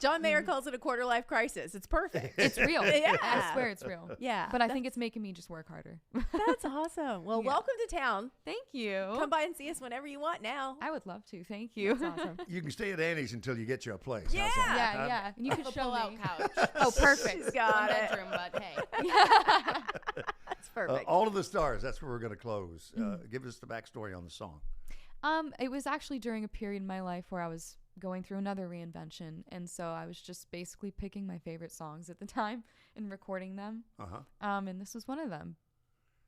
John Mayer calls it a quarter life crisis. It's perfect. It's real. Yeah. I swear it's real. Yeah. But I think it's making me just work harder. That's awesome. Well, welcome to town. Thank you. Come by and see us whenever you want now. I would love to. Thank you. That's awesome. You can stay at Annie's until you get you a place. Yeah. How's that? Yeah. And you can show pull-out me. couch. Oh, perfect. She's got One it. bedroom, but hey. That's perfect. All of the Stars, that's where we're going to close. Give us the backstory on the song. It was actually during a period in my life where I was going through another reinvention. And so I was just basically picking my favorite songs at the time and recording them. And this was one of them.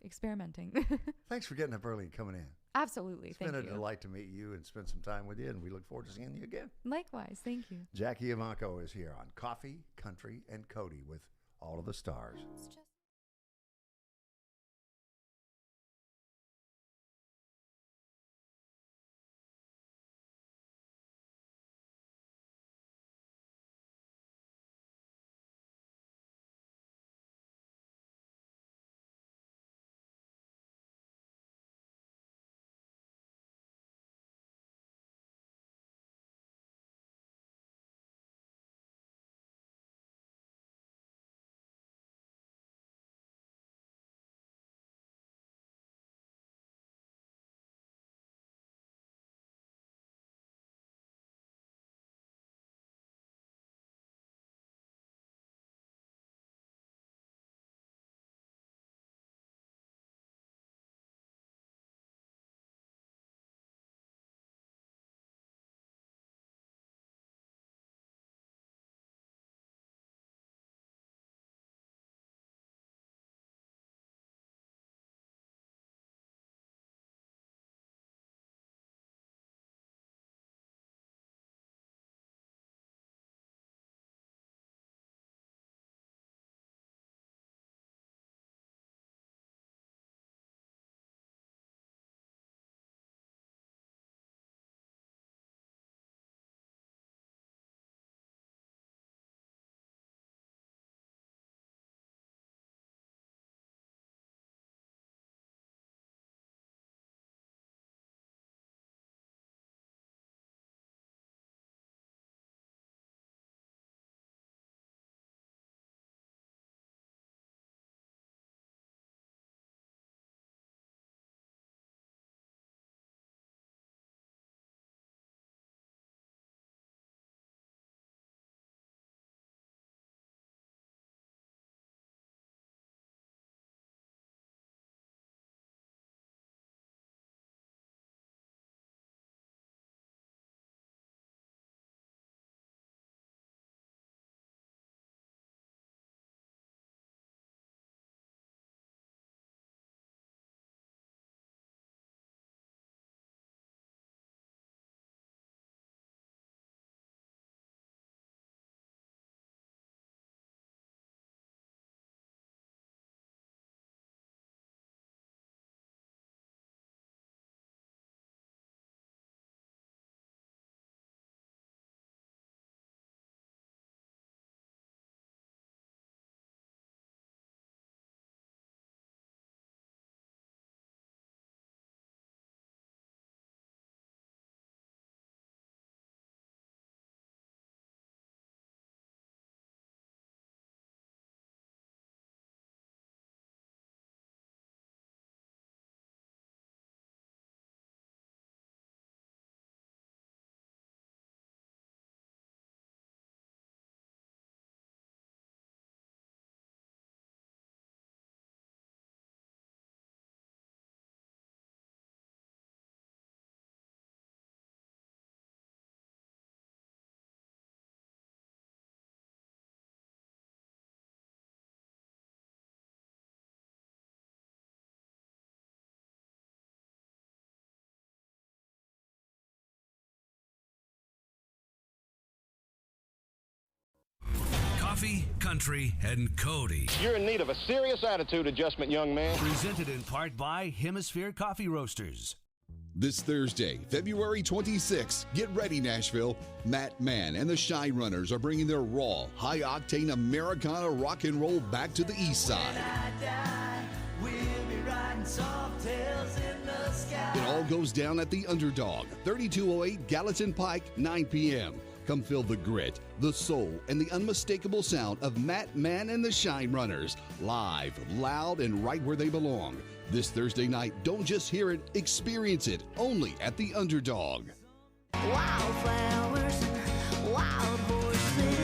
Experimenting. Thanks for getting up early and coming in. Absolutely. It's Thank been a you. delight to meet you and spend some time with you, and we look forward to seeing you again. Likewise. Thank you. Jackie Ivanko is here on Coffee, Country, and Cody with All of the Stars. Country and Cody. You're in need of a serious attitude adjustment, young man. Presented in part by Hemisphere Coffee Roasters. This Thursday, February 26th, get ready, Nashville. Matt Mann and the Shy Runners are bringing their raw, high-octane Americana rock and roll back to the East Side. It all goes down at the Underdog, 3208 Gallatin Pike, 9 p.m. Come feel the grit, the soul, and the unmistakable sound of Matt Mann and the Shine Runners. Live, loud, and right where they belong. This Thursday night, don't just hear it, experience it. Only at the Underdog. Wildflowers and wild horses.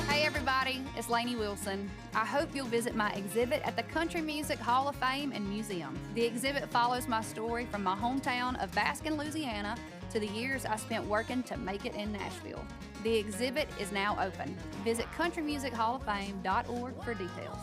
Hey everybody, it's Lainey Wilson. I hope you'll visit my exhibit at the Country Music Hall of Fame and Museum. The exhibit follows my story from my hometown of Baskin, Louisiana, to the years I spent working to make it in Nashville. The exhibit is now open. Visit countrymusichofoffame.org for details.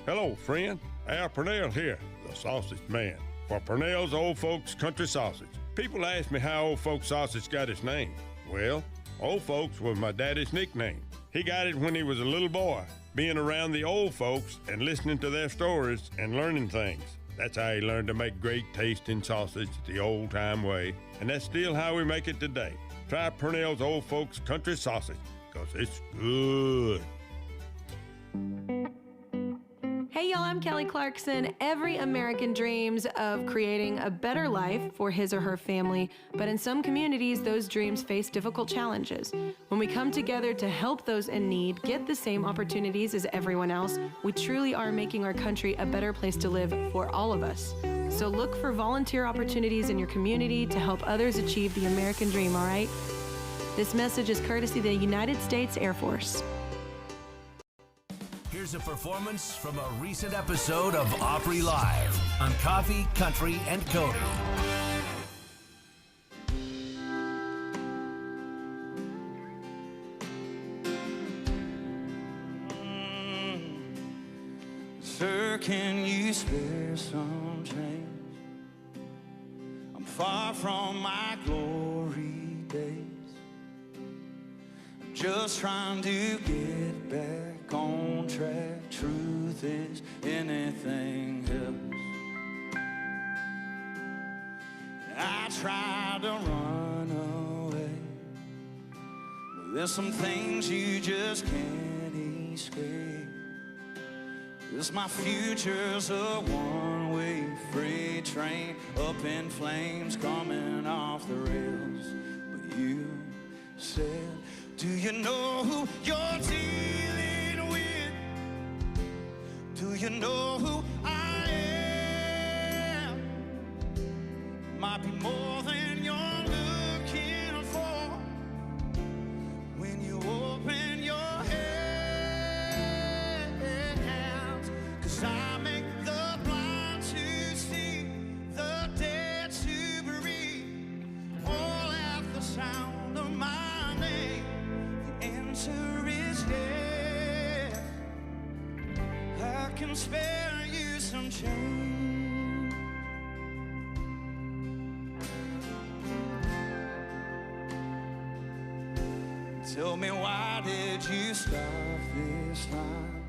Hello, friend. Al Purnell here, the sausage man, for Purnell's Old Folks Country Sausage. People ask me how Old Folks Sausage got its name. Well, Old Folks was my daddy's nickname. He got it when he was a little boy, being around the old folks and listening to their stories and learning things. That's how he learned to make great tasting sausage the old-time way, and that's still how we make it today. Try Purnell's Old Folks Country Sausage, because it's good. Hey y'all, I'm Kelly Clarkson. Every American dreams of creating a better life for his or her family, but in some communities, those dreams face difficult challenges. When we come together to help those in need get the same opportunities as everyone else, we truly are making our country a better place to live for all of us. So look for volunteer opportunities in your community to help others achieve the American dream, all right? This message is courtesy of the United States Air Force. Here's a performance from a recent episode of Opry Live on Coffee, Country, and Cody. Sir, can you spare some change? I'm far from my glory days. I'm just trying to get back on track. Truth is anything else. I tried to run away, but there's some things you just can't escape. 'Cause my future's a one-way freight train up in flames coming off the rails. But you said, do you know who you're dealing with? Do you know who I am? Might be more than you're looking for when you open your hands. 'Cause I make the blind to see, the dead to breathe, all at the sound of my name. The answer is yes. I can spare you some change. Tell me, why did you stop this time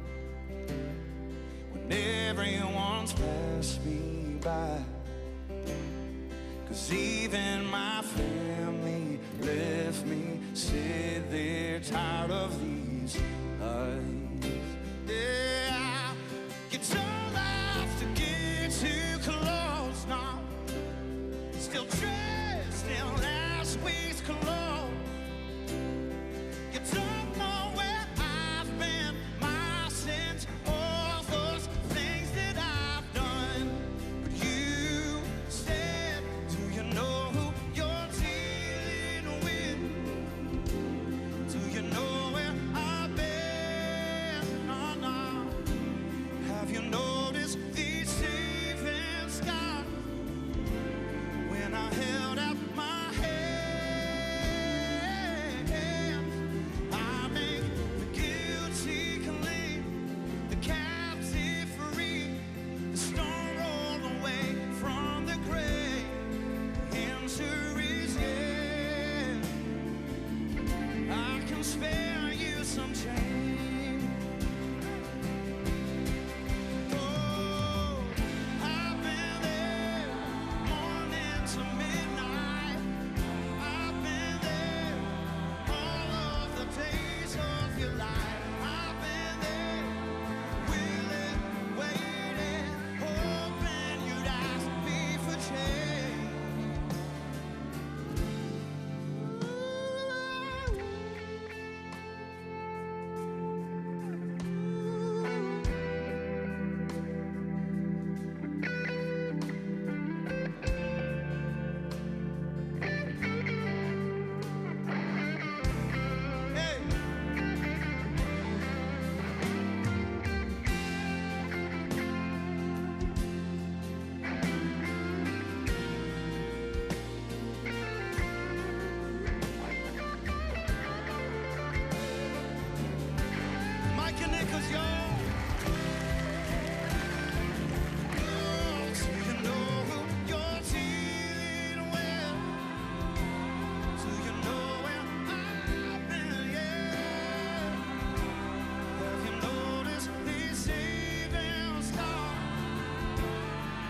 when everyone's passed me by? 'Cause even my family left me, sit there tired of these eyes. Yeah, you don't have to get too close now. Still dressed in last week's cologne. You don't know where I've been, my sins, all those things that I've done. But you said, do you know who you're dealing with? Do you know where spare you some change. Oh, I've been there morning to midnight. I've been there all of the days of your life. I've been there willing, waiting, hoping you'd ask me for change. Mike and Nichols, y'all. Oh, so you know who you're dealing with. So you know where I've been, yeah. Have you noticed these saving stars?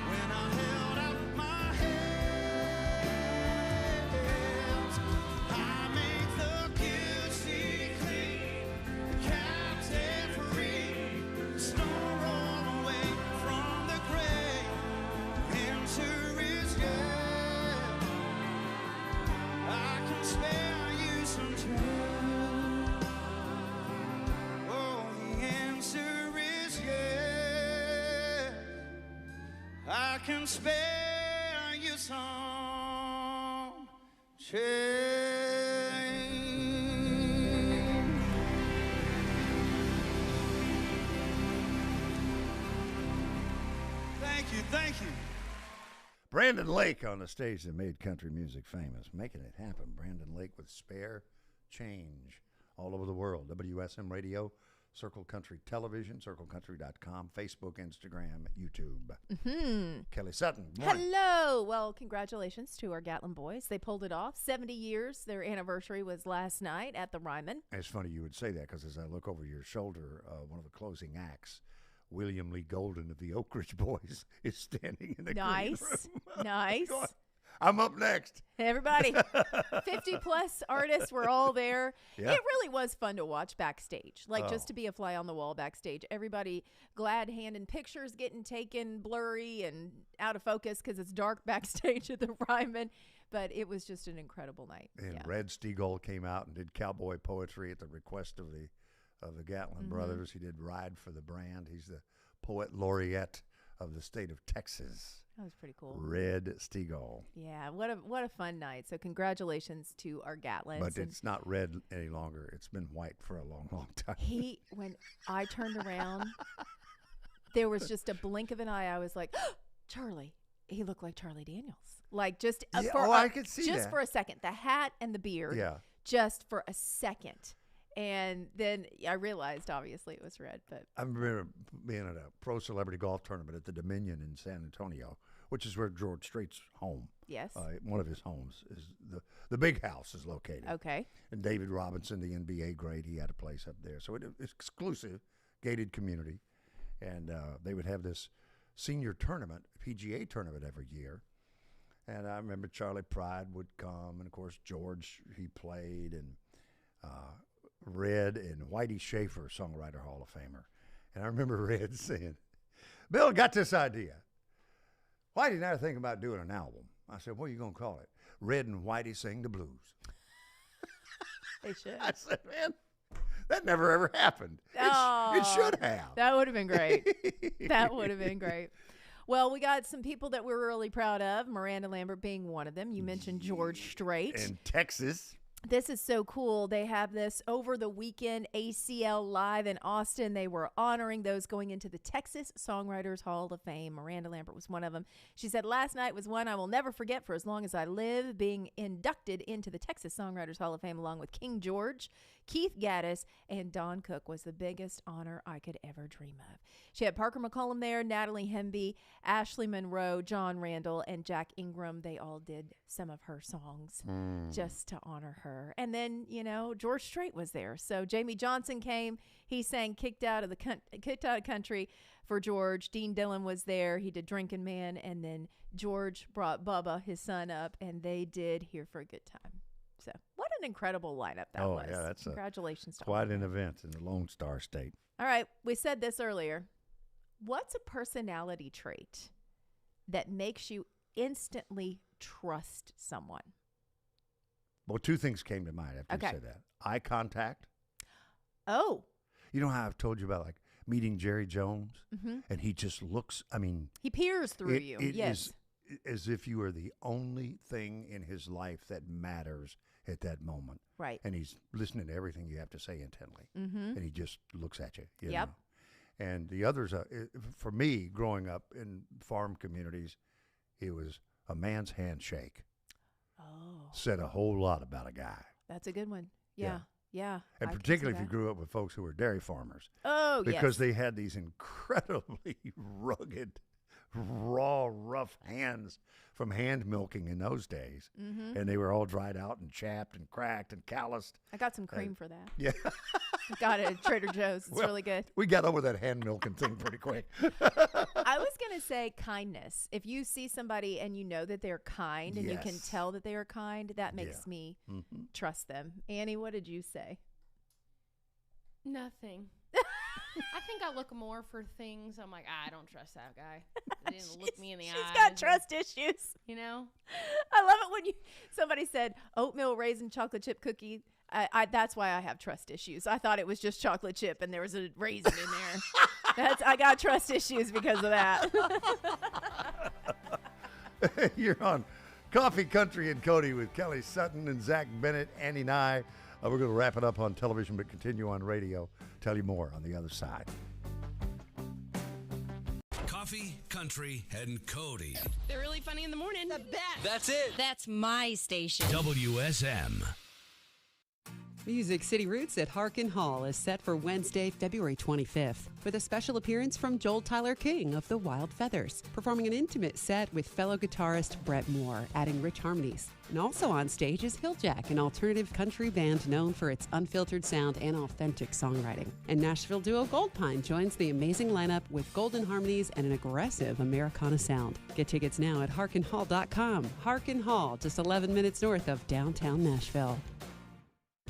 When I held out my hands, I make the guilty clean. Captain free, snow roll away from the grave. Winter is here. I can spare you some time. Oh, the answer is yes. I can spare you some change. Thank you, thank you. Brandon Lake on the stage that made country music famous, making it happen. Brandon Lake with Spare Change all over the world. WSM Radio, Circle Country Television, circlecountry.com, Facebook, Instagram, YouTube. Kelly Sutton, morning. Hello. Well, congratulations to our Gatlin boys. They pulled it off. 70 years. Their anniversary was last night at the Ryman. It's funny you would say that because as I look over your shoulder, one of the closing acts, William Lee Golden of the Oak Ridge Boys, is standing in the green room. Nice. Going, I'm up next. Everybody, 50-plus artists were all there. Yeah. It really was fun to watch backstage, just to be a fly on the wall backstage. Everybody glad-handing pictures getting taken blurry and out of focus because it's dark backstage at the Ryman. But it was just an incredible night. And Red Steagall came out and did cowboy poetry at the request of the Gatlin brothers. He did Ride for the Brand. He's the poet laureate of the state of Texas. That was pretty cool. Red Steagall. Yeah, what a fun night. So congratulations to our Gatlins. But it's not red any longer. It's been white for a long, long time. When I turned around, there was just a blink of an eye. I was like, Charlie. He looked like Charlie Daniels. Like just I could see just that. for a second. The hat and the beard. Yeah. Just for a second. And then I realized, obviously, it was red. But I remember being at a pro celebrity golf tournament at the Dominion in San Antonio, which is where George Strait's home. Yes. One of his homes is the big house is located. Okay. And David Robinson, the NBA great, he had a place up there. So it's exclusive, gated community. And they would have this senior tournament, PGA tournament every year. And I remember Charlie Pride would come. And, of course, George, he played. And Red and Whitey Schaefer, Songwriter Hall of Famer. And I remember Red saying, Bill got this idea. Whitey and I are thinking about doing an album. I said, what are you going to call it? Red and Whitey Sing the Blues. They should. I said, man, that never ever happened. It should have. That would have been great. That would have been great. Well, we got some people that we're really proud of, Miranda Lambert being one of them. You mentioned George Strait. In Texas. This is so cool. They have this over the weekend, ACL Live in Austin. They were honoring those going into the Texas Songwriters Hall of Fame. Miranda Lambert was one of them. She said, last night was one I will never forget for as long as I live, being inducted into the Texas Songwriters Hall of Fame along with King George, Keith Gaddis, and Don Cook was the biggest honor I could ever dream of. She had Parker McCollum there, Natalie Hemby, Ashley Monroe, John Randall, and Jack Ingram. They all did some of her songs just to honor her. And then, George Strait was there. So Jamie Johnson came. He sang Kicked Out of Country for George. Dean Dillon was there. He did Drinking Man. And then George brought Bubba, his son, up, and they did Here for a Good Time. So what an incredible lineup that was. Yeah, that's Congratulations to quite an event in the Lone Star State. All right, we said this earlier. What's a personality trait that makes you instantly trust someone? Well, two things came to mind after you said that. Eye contact. Oh. You know how I've told you about like meeting Jerry Jones, and he just looks. I mean, he peers through you. Yes, is as if you are the only thing in his life that matters at that moment. Right. And he's listening to everything you have to say intently, and he just looks at you. You know? And the others, for me, growing up in farm communities, it was a man's handshake. Oh. Said a whole lot about a guy. That's a good one. Yeah. And particularly if you grew up with folks who were dairy farmers. Oh, because they had these incredibly rugged, raw, rough hands from hand milking in those days. And they were all dried out and chapped and cracked and calloused. I got some cream for that. Yeah. Got it at Trader Joe's. It's really good. We got over that hand milking thing pretty quick. I was going to say kindness. If you see somebody and you know that they're kind and you can tell that they are kind, that makes me trust them. Annie, what did you say? Nothing. I think I look more for things. I'm like, I don't trust that guy. They didn't look me in the eye. She's got trust issues. You know? I love it when somebody said oatmeal raisin chocolate chip cookie. That's why I have trust issues. I thought it was just chocolate chip and there was a raisin in there. I got trust issues because of that. You're on Coffee Country and Cody with Kelly Sutton and Zach Bennett, Andy and I. We're going to wrap it up on television, but continue on radio. Tell you more on the other side. Coffee, Country, and Cody. They're really funny in the morning. The best. That's it. That's my station. WSM. Music City Roots at Harkin Hall is set for Wednesday, February 25th, with a special appearance from Joel Tyler King of the Wild Feathers, performing an intimate set with fellow guitarist Brett Moore, adding rich harmonies. And also on stage is Hilljack, an alternative country band known for its unfiltered sound and authentic songwriting. And Nashville duo Goldpine joins the amazing lineup with golden harmonies and an aggressive Americana sound. Get tickets now at harkinhall.com. Harkin Hall, just 11 minutes north of downtown Nashville.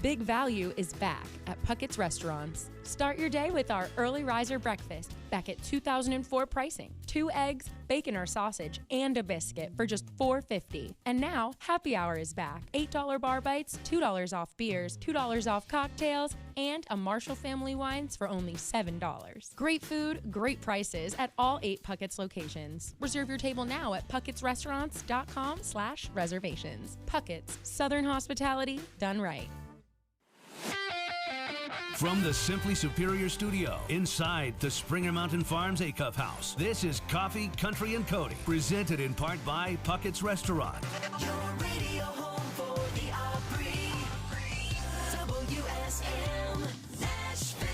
Big Value is back at Puckett's Restaurants. Start your day with our early riser breakfast, back at 2004 pricing. 2 eggs, bacon or sausage, and a biscuit for just $4.50. And now, happy hour is back. $8 bar bites, $2 off beers, $2 off cocktails, and a Marshall Family Wines for only $7. Great food, great prices at all 8 Puckett's locations. Reserve your table now at puckettsrestaurants.com/reservations. Puckett's, Southern hospitality done right. From the Simply Superior Studio, inside the Springer Mountain Farms Acuff House, this is Coffee, Country, and Cody, presented in part by Puckett's Restaurant. Your radio home for the Opry. WSM Nashville.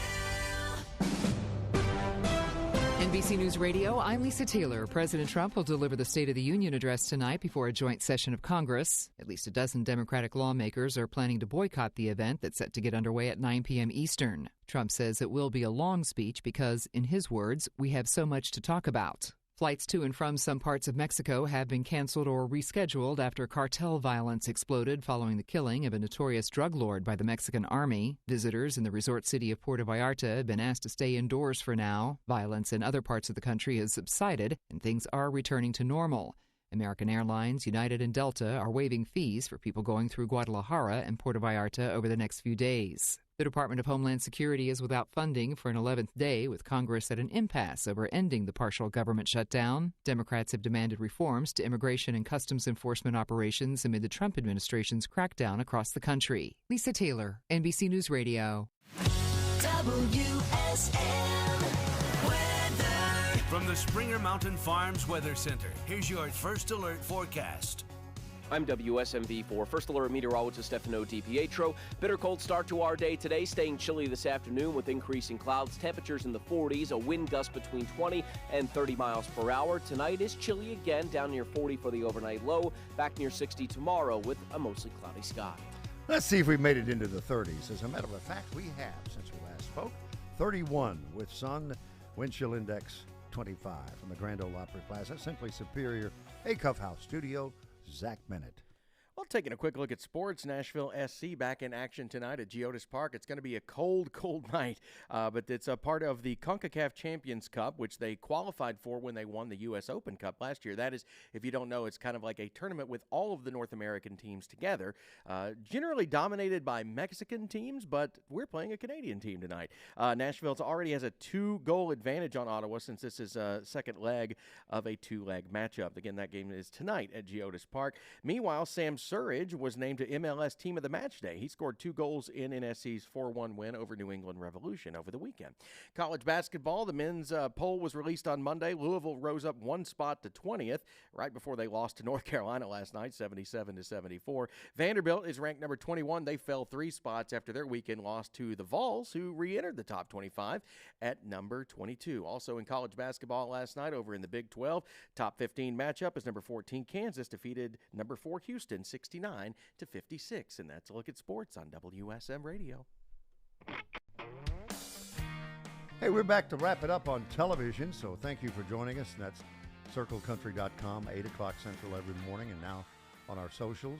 NBC News Radio, I'm Lisa Taylor. President Trump will deliver the State of the Union address tonight before a joint session of Congress. At least a dozen Democratic lawmakers are planning to boycott the event that's set to get underway at 9 p.m. Eastern. Trump says it will be a long speech because, in his words, we have so much to talk about. Flights to and from some parts of Mexico have been canceled or rescheduled after cartel violence exploded following the killing of a notorious drug lord by the Mexican army. Visitors in the resort city of Puerto Vallarta have been asked to stay indoors for now. Violence in other parts of the country has subsided, and things are returning to normal. American Airlines, United, and Delta are waiving fees for people going through Guadalajara and Puerto Vallarta over the next few days. The Department of Homeland Security is without funding for an 11th day, with Congress at an impasse over ending the partial government shutdown. Democrats have demanded reforms to immigration and customs enforcement operations amid the Trump administration's crackdown across the country. Lisa Taylor, NBC News Radio. WSM weather. From the Springer Mountain Farms Weather Center, here's your first alert forecast. I'm WSMV4 First Alert meteorologist Stefano DiPietro. Bitter cold start to our day today, staying chilly this afternoon with increasing clouds. Temperatures in the 40s, a wind gust between 20 and 30 miles per hour. Tonight is chilly again, down near 40 for the overnight low. Back near 60 tomorrow with a mostly cloudy sky. Let's see if we made it into the 30s. As a matter of fact, we have since we last spoke. 31 with sun, wind chill index 25 from the Grand Ole Opry Plaza. Simply Superior, Acuff House Studio, Zach Bennett. Well, taking a quick look at sports, Nashville SC back in action tonight at Geodis Park. It's going to be a cold, cold night, but it's a part of the CONCACAF Champions Cup, which they qualified for when they won the U.S. Open Cup last year. That is, if you don't know, it's kind of like a tournament with all of the North American teams together, generally dominated by Mexican teams, but we're playing a Canadian team tonight. Nashville already has a 2-goal advantage on Ottawa since this is a second leg of a 2-leg matchup. Again, that game is tonight at Geodis Park. Meanwhile, Sam Surridge was named to MLS Team of the Match Day. He scored 2 goals in NSC's 4-1 win over New England Revolution over the weekend. College basketball, the men's poll was released on Monday. Louisville rose up 1 spot to 20th right before they lost to North Carolina last night, 77-74. Vanderbilt is ranked number 21. They fell 3 spots after their weekend loss to the Vols, who re-entered the top 25 at number 22. Also in college basketball last night over in the Big 12, top 15 matchup is number 14 Kansas defeated number 4 Houston 69-56, and that's a look at sports on WSM Radio. Hey, we're back to wrap it up on television, so thank you for joining us. And that's circlecountry.com, 8 o'clock Central every morning, and now on our socials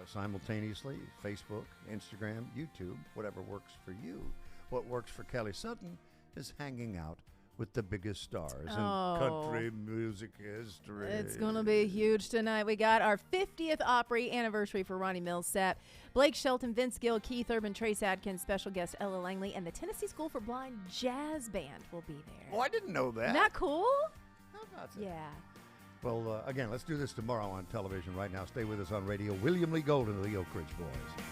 simultaneously, Facebook, Instagram, YouTube, whatever works for you. What works for Kelly Sutton is hanging out with the biggest stars in country music history. It's going to be huge tonight. We got our 50th Opry anniversary for Ronnie Millsap. Blake Shelton, Vince Gill, Keith Urban, Trace Adkins, special guest Ella Langley, and the Tennessee School for Blind Jazz Band will be there. Oh, I didn't know that. Isn't that cool? How about that? Yeah. Well, again, let's do this tomorrow on television. Right now, stay with us on radio. William Lee Golden of the Oak Ridge Boys.